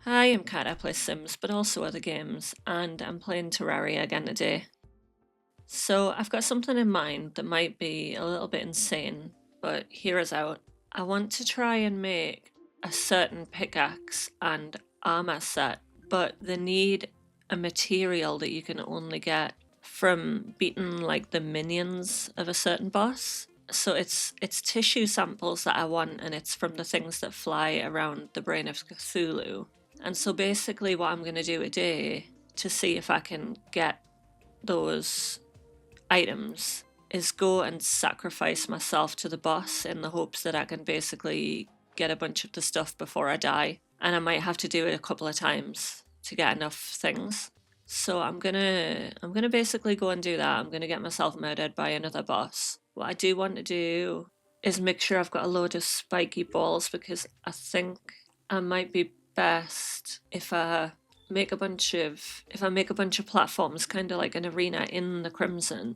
Hi, I'm Kat. I play Sims, but also other games, and I'm playing Terraria again today. So I've got something in mind that might be a little bit insane, but hear us out. I want to try and make a certain pickaxe and armor set, but they need a material that you can only get from beating like the minions of a certain boss. So it's tissue samples that I want, and it's from the things that fly around the brain of Cthulhu. And so basically, what I'm going to do today to see if I can get those items is go and sacrifice myself to the boss in the hopes that I can basically get a bunch of the stuff before I die. And I might have to do it a couple of times to get enough things. So I'm gonna basically go and do that. I'm gonna get myself murdered by another boss. What I do want to do is make sure I've got a load of spiky balls because I think I might be best if I make a bunch of platforms, kind of like an arena in the Crimson,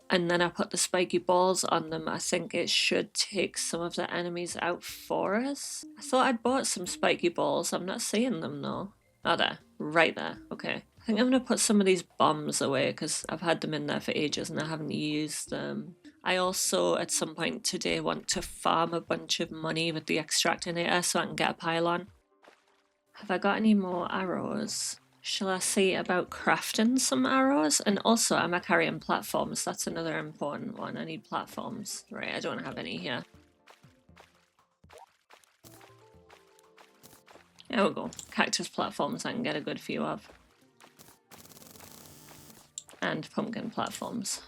and then I put the spiky balls on them. I think it should take some of the enemies out for us. I thought I'd bought some spiky balls. I'm not seeing them though. Oh, there, right there. Okay. I think I'm gonna put some of these bombs away because I've had them in there for ages and I haven't used them. I also, at some point today, want to farm a bunch of money with the extractinator so I can get a pylon. Have I got any more arrows? Shall I see about crafting some arrows? And also, am I carrying platforms? That's another important one. I need platforms. Right, I don't have any here. There we go. Cactus platforms I can get a good few of. And pumpkin platforms.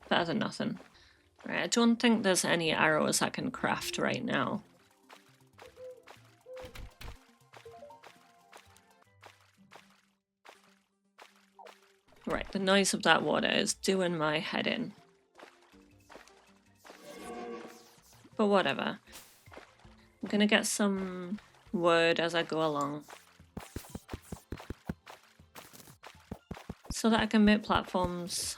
Better than nothing. Right, I don't think there's any arrows I can craft right now. Right, the noise of that water is doing my head in. But whatever. I'm gonna get some wood as I go along. So that I can make platforms.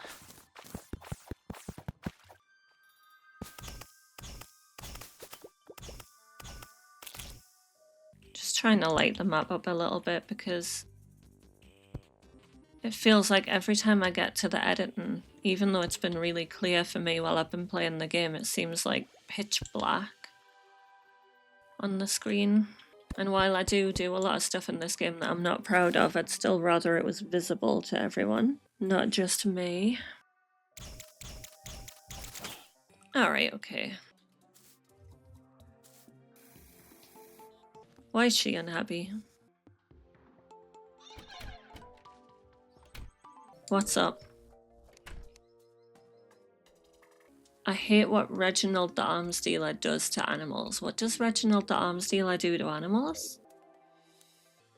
Just trying to light the map up a little bit because it feels like every time I get to the editing, even though it's been really clear for me while I've been playing the game, it seems like pitch black on the screen. And while I do a lot of stuff in this game that I'm not proud of, I'd still rather it was visible to everyone, not just me. Alright, okay. Why is she unhappy? What's up? I hate what Reginald the Arms Dealer does to animals. What does Reginald the Arms Dealer do to animals?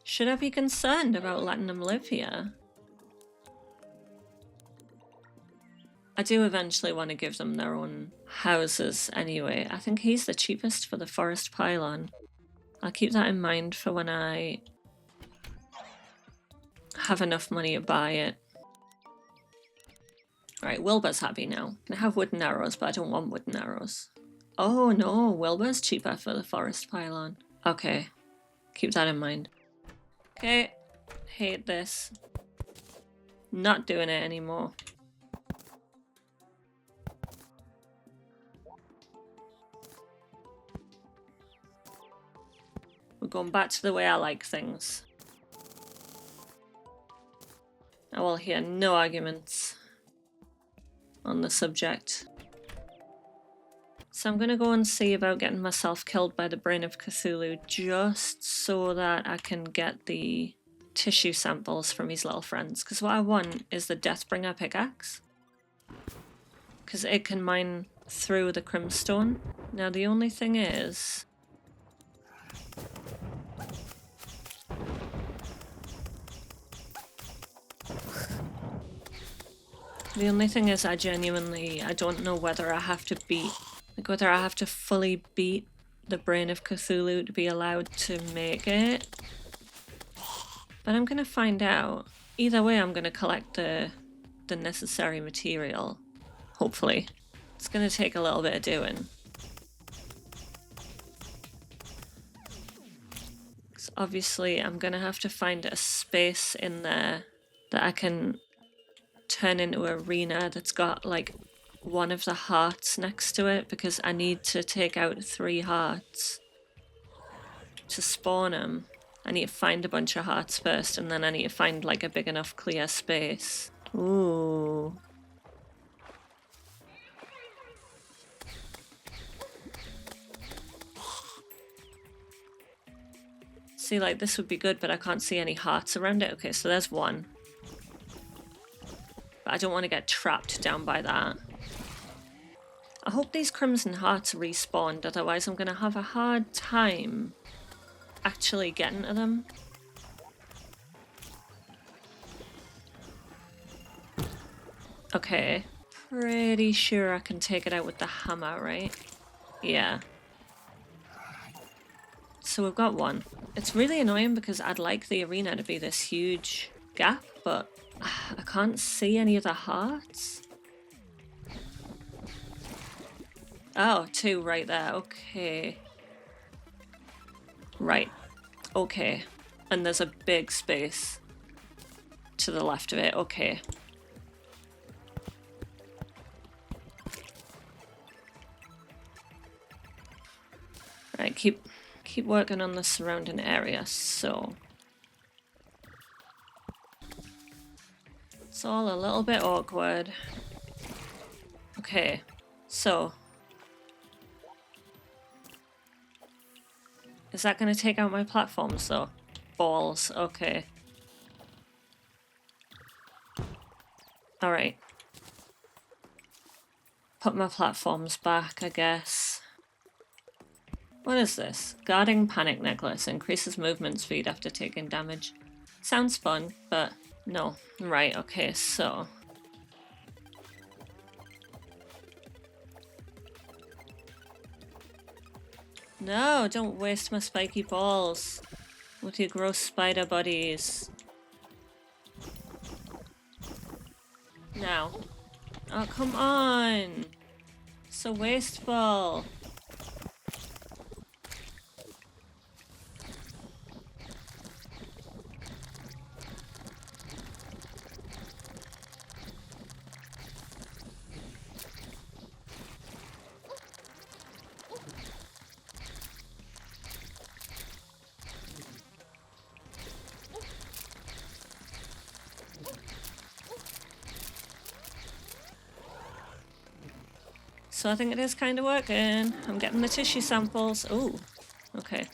Should I be concerned about letting them live here? I do eventually want to give them their own houses anyway. I think he's the cheapest for the forest pylon. I'll keep that in mind for when I have enough money to buy it. Right, Wilbur's happy now. Can I have wooden arrows, but I don't want wooden arrows. Oh no, Wilbur's cheaper for the forest pylon. Okay, keep that in mind. Okay, hate this. Not doing it anymore. We're going back to the way I like things. I will hear no arguments on the subject. So I'm gonna go and see about getting myself killed by the brain of Cthulhu just so that I can get the tissue samples from his little friends. Because what I want is the Deathbringer pickaxe. Because it can mine through the Crimstone. Now the only thing is... The only thing is I don't know whether I have to beat, like whether I have to fully beat the brain of Cthulhu to be allowed to make it. But I'm gonna find out. Either way, I'm gonna collect the necessary material, hopefully. It's gonna take a little bit of doing. So obviously I'm gonna have to find a space in there that I can turn into an arena that's got like one of the hearts next to it, because I need to take out 3 hearts to spawn them. I need to find a bunch of hearts first, and then I need to find like a big enough clear space. Ooh. See, like this would be good, but I can't see any hearts around it. Okay, so there's one. But I don't want to get trapped down by that. I hope these crimson hearts respawned, otherwise I'm going to have a hard time actually getting to them. Okay, pretty sure I can take it out with the hammer, right? Yeah. So we've got one. It's really annoying because I'd like the arena to be this huge gap, but I can't see any of the hearts. Oh, 2 right there. Okay. Right. Okay. And there's a big space to the left of it. Okay. Right, keep working on the surrounding area, so it's all a little bit awkward. Okay, so is that going to take out my platforms though? Balls, okay. Alright. Put my platforms back, I guess. What is this? Guarding Panic Necklace. Increases movement speed after taking damage. Sounds fun, but no. Right, okay, so... No, don't waste my spiky balls with your gross spider buddies. Now. Oh, come on! So wasteful! So I think it is kind of working. I'm getting the tissue samples. Ooh, okay.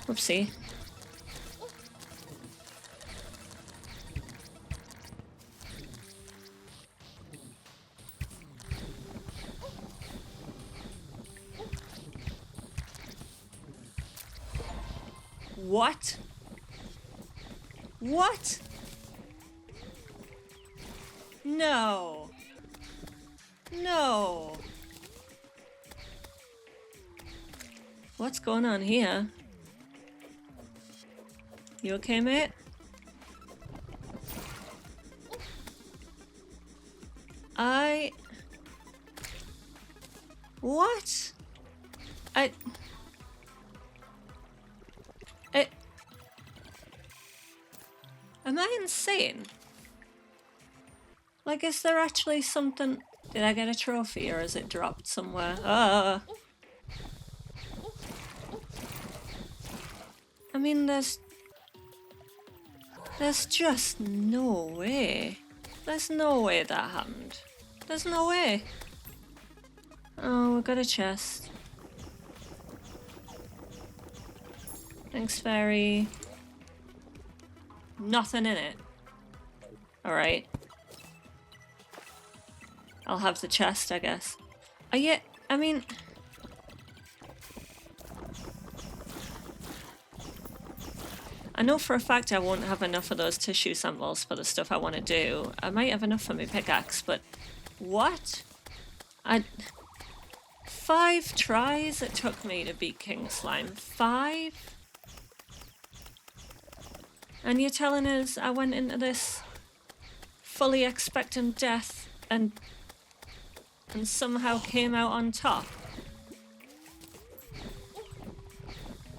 Whoopsie. What? What? No. No. What's going on here? You okay, mate? What? Am I insane? Like, is there actually something... Did I get a trophy or is it dropped somewhere? I mean, there's just no way. There's no way that happened. There's no way. Oh, we got a chest. Thanks, fairy. Nothing in it. Alright. I'll have the chest, I guess. I mean... I know for a fact I won't have enough of those tissue samples for the stuff I want to do. I might have enough for my pickaxe, but... What? 5 tries it took me to beat King Slime. 5? And you're telling us I went into this fully expecting death and somehow came out on top?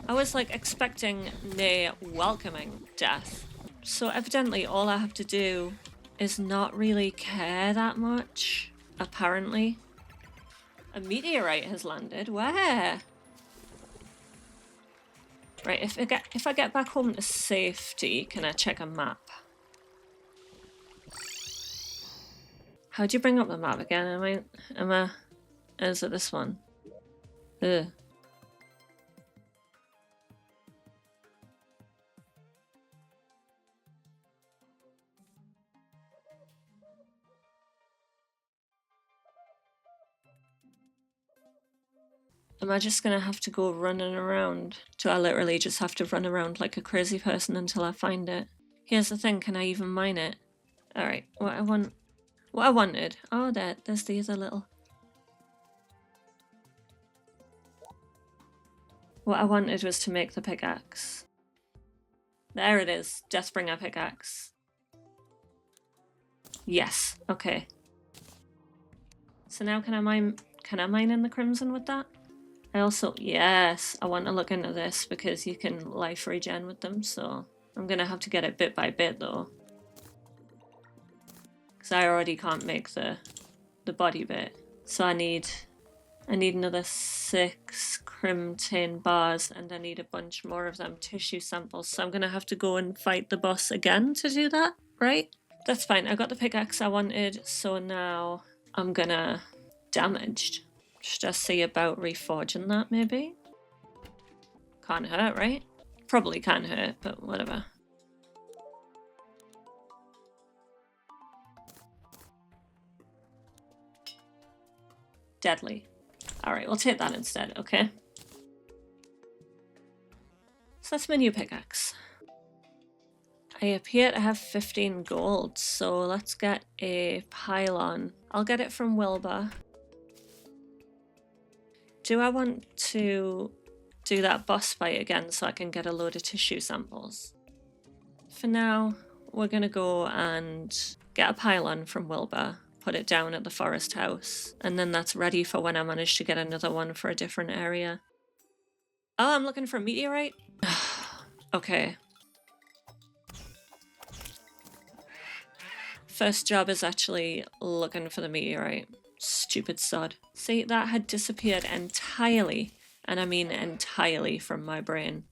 I was like expecting, nay, welcoming death. So evidently all I have to do is not really care that much, apparently. A meteorite has landed. Where? Right, if I get back home to safety, can I check a map? How do you bring up the map again? Is it this one? Ugh. Am I just gonna have to go running around? Do I literally just have to run around like a crazy person until I find it? Here's the thing, can I even mine it? Alright, what I wanted. Oh, there's the other little. What I wanted was to make the pickaxe. There it is, Deathbringer pickaxe. Yes, okay. So now can I mine in the Crimson with that? I also, yes, I want to look into this because you can life regen with them, so I'm gonna have to get it bit by bit though. Because I already can't make the body bit. So I need another 6 crim tin bars and I need a bunch more of them tissue samples. So I'm gonna have to go and fight the boss again to do that, right? That's fine, I got the pickaxe I wanted, so now I'm gonna damaged. Should I see about reforging that, maybe? Can't hurt, right? Probably can't hurt, but whatever. Deadly. Alright, we'll take that instead, okay? So that's my new pickaxe. I appear to have 15 gold, so let's get a pylon. I'll get it from Wilbur. Do I want to do that boss fight again so I can get a load of tissue samples? For now, we're gonna go and get a pylon from Wilbur, put it down at the forest house, and then that's ready for when I manage to get another one for a different area. Oh, I'm looking for a meteorite? Okay. First job is actually looking for the meteorite. Stupid sod. See, that had disappeared entirely, and I mean entirely, from my brain.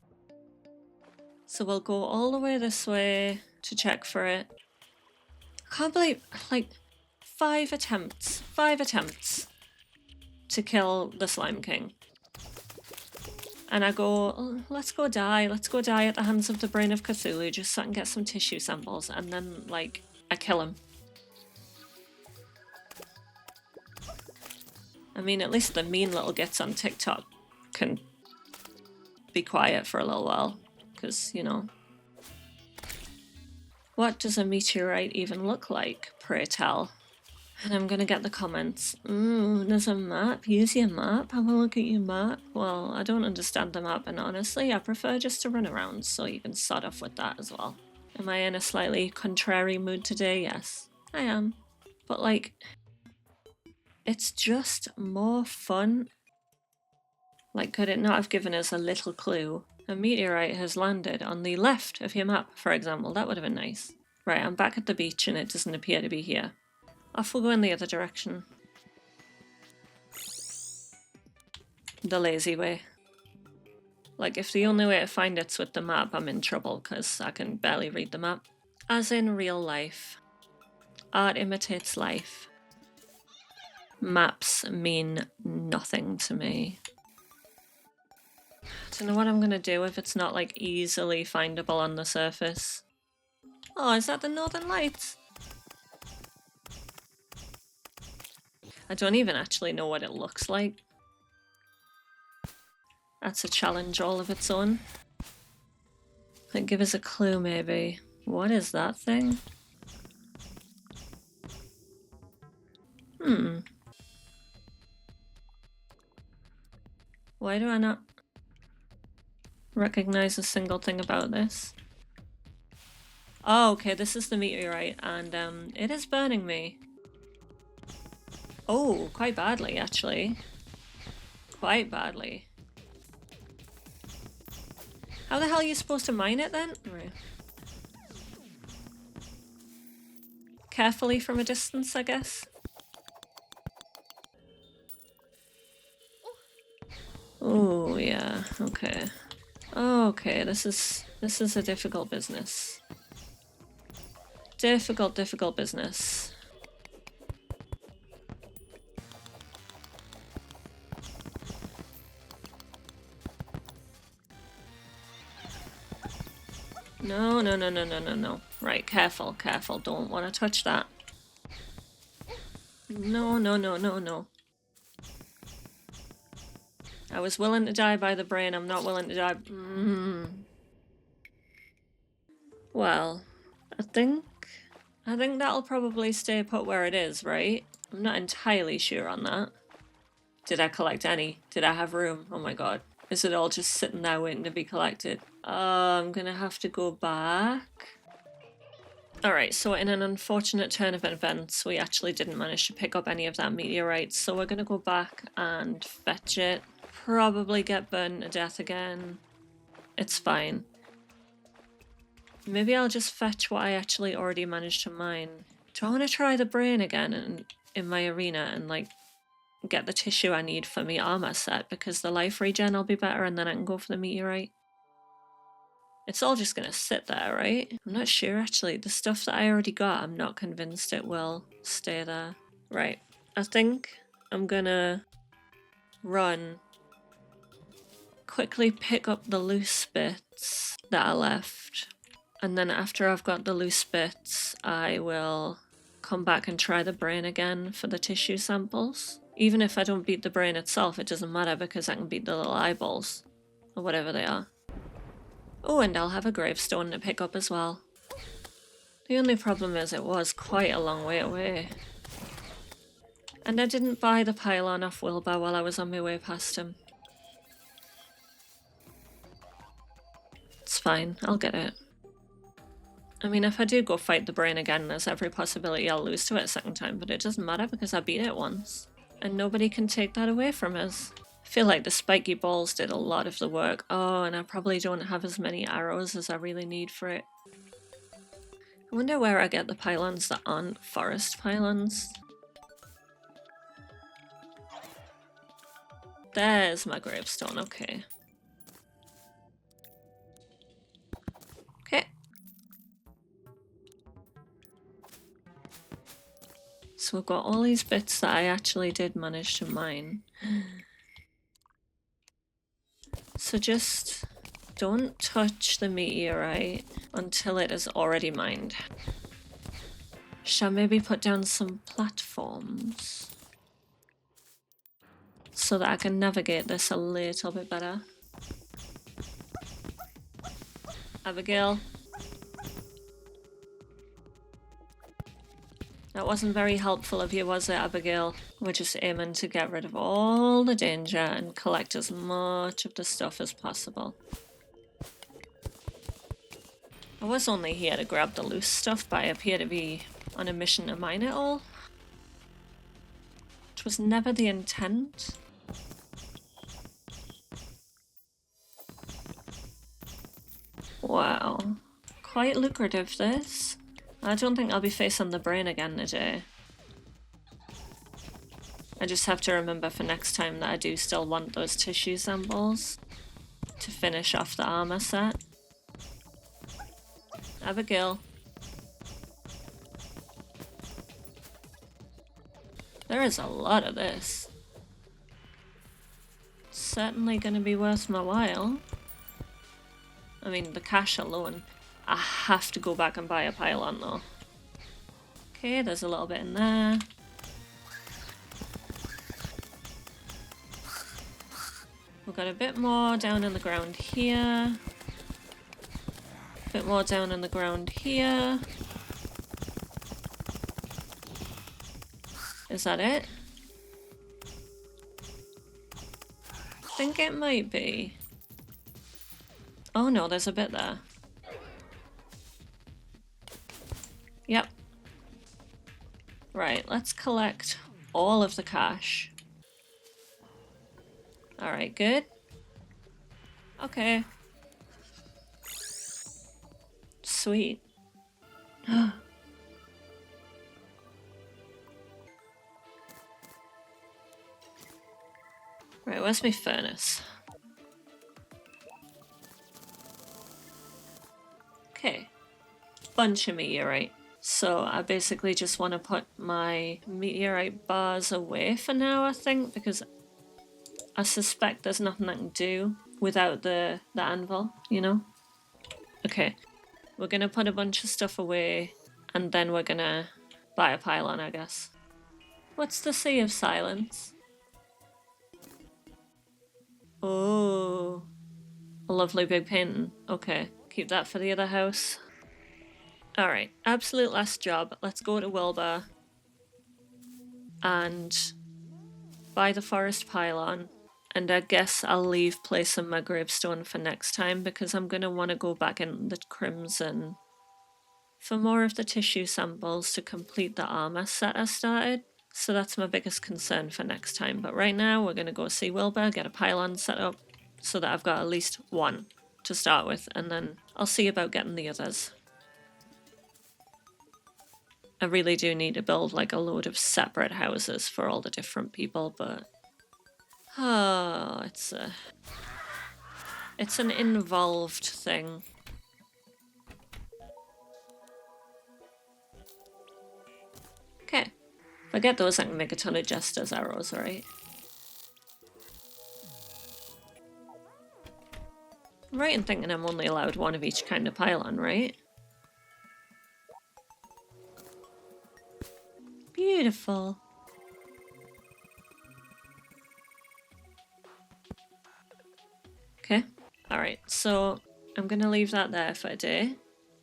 So we'll go all the way this way to check for it. I can't believe, like, 5 attempts to kill the Slime King. And I go, oh, let's go die at the hands of the brain of Cthulhu just so I can get some tissue samples, and then, like, I kill him. I mean, at least the mean little gits on TikTok can be quiet for a little while, because, you know. What does a meteorite even look like, pray tell? And I'm gonna get the comments. There's a map. Use your map. Have a look at your map. Well, I don't understand the map, and honestly, I prefer just to run around, so you can start off with that as well. Am I in a slightly contrary mood today? Yes, I am. But, like, it's just more fun. Like, could it not have given us a little clue? A meteorite has landed on the left of your map, for example. That would have been nice. Right, I'm back at the beach and it doesn't appear to be here. Off we'll go in the other direction. The lazy way. Like, if the only way to find it's with the map, I'm in trouble, because I can barely read the map. As in real life. Art imitates life. Maps mean nothing to me. I don't know what I'm gonna do if it's not, like, easily findable on the surface. Oh, is that the Northern Lights? I don't even actually know what it looks like. That's a challenge all of its own. Like, give us a clue, maybe. What is that thing? Why do I not recognize a single thing about this? Oh, okay, this is the meteorite, and it is burning me. Oh, quite badly, actually. Quite badly. How the hell are you supposed to mine it then? Right. Carefully from a distance, I guess. Oh, yeah, okay. Okay, this is a difficult business. Difficult business. No, no, no, no, no, no, no. Right, careful, careful. Don't want to touch that. No, no, no, no, no. I was willing to die by the brain. I'm not willing to die. Well, I think that'll probably stay put where it is, right? I'm not entirely sure on that. Did I collect any? Did I have room? Oh my god. Is it all just sitting there waiting to be collected? I'm gonna have to go back. Alright, so in an unfortunate turn of events, we actually didn't manage to pick up any of that meteorite, so we're gonna go back and fetch it. Probably get burned to death again. It's fine. Maybe I'll just fetch what I actually already managed to mine. Do I want to try the brain again in my arena and like get the tissue I need for my armor set, because the life regen will be better and then I can go for the meteorite? It's all just gonna sit there, right? I'm not sure actually. The stuff that I already got, I'm not convinced it will stay there. Right, I think I'm gonna run, quickly pick up the loose bits that I left, and then after I've got the loose bits, I will come back and try the brain again for the tissue samples. Even if I don't beat the brain itself, it doesn't matter because I can beat the little eyeballs, or whatever they are. Oh, and I'll have a gravestone to pick up as well. The only problem is it was quite a long way away. And I didn't buy the pylon off Wilbur while I was on my way past him. It's fine, I'll get it. I mean, if I do go fight the brain again, there's every possibility I'll lose to it a second time, but it doesn't matter because I beat it once. And nobody can take that away from us. I feel like the spiky balls did a lot of the work. Oh, and I probably don't have as many arrows as I really need for it. I wonder where I get the pylons that aren't forest pylons. There's my gravestone, okay. Okay. So we've got all these bits that I actually did manage to mine. So just don't touch the meteorite until it is already mined. Should I maybe put down some platforms so that I can navigate this a little bit better? Abigail. That wasn't very helpful of you, was it, Abigail? We're just aiming to get rid of all the danger and collect as much of the stuff as possible. I was only here to grab the loose stuff, but I appear to be on a mission to mine it all. Which was never the intent. Wow. Quite lucrative, this. I don't think I'll be facing the brain again today. I just have to remember for next time that I do still want those tissue samples to finish off the armor set. Abigail. There is a lot of this. Certainly gonna be worth my while. I mean, the cash alone. I have to go back and buy a pylon though. Okay, there's a little bit in there. We've got a bit more down in the ground here. A bit more down in the ground here. Is that it? think it might be. Oh no, there's a bit there. Yep. Right, let's collect all of the cash. Alright, good. Okay. Sweet. Right, where's my furnace? Okay. Bunch of meteorite. So I basically just want to put my meteorite bars away for now, I think, because I suspect there's nothing I can do without the anvil, you know? Okay. We're gonna put a bunch of stuff away and then we're gonna buy a pylon, I guess. What's the Sea of Silence? Oh, a lovely big painting. Okay, keep that for the other house. Alright, absolute last job. Let's go to Wilbur and buy the forest pylon. And I guess I'll leave place on my gravestone for next time because I'm going to want to go back in the Crimson for more of the tissue samples to complete the armor set I started. So that's my biggest concern for next time. But right now we're going to go see Wilbur, get a pylon set up so that I've got at least one to start with, and then I'll see about getting the others. I really do need to build like a load of separate houses for all the different people, but oh, it's an involved thing. Okay. If I get those, I can make a ton of Jester's arrows, right? I'm right in thinking I'm only allowed one of each kind of pylon, right? Beautiful. Okay. Alright, so I'm gonna leave that there for a day.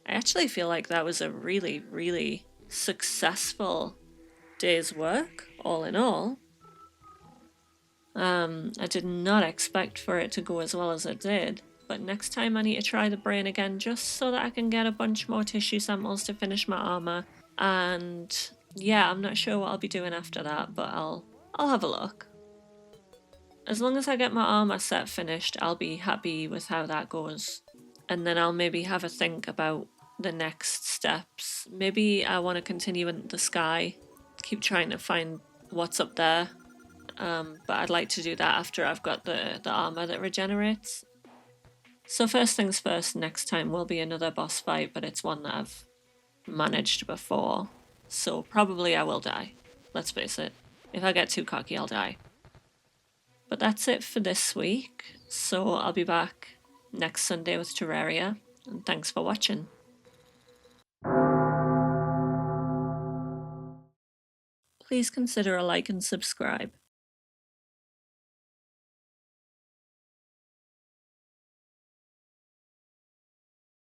I actually feel like that was a really, really successful day's work, all in all. I did not expect for it to go as well as it did, but next time I need to try the brain again just so that I can get a bunch more tissue samples to finish my armor. And yeah, I'm not sure what I'll be doing after that, but I'll have a look. As long as I get my armor set finished, I'll be happy with how that goes. And then I'll maybe have a think about the next steps. Maybe I want to continue in the sky, keep trying to find what's up there. But I'd like to do that after I've got the armor that regenerates. So first things first, next time will be another boss fight, but it's one that I've managed before. So probably I will die. Let's face it. If I get too cocky, I'll die. But that's it for this week. So I'll be back next Sunday with Terraria. And thanks for watching. Please consider a like and subscribe.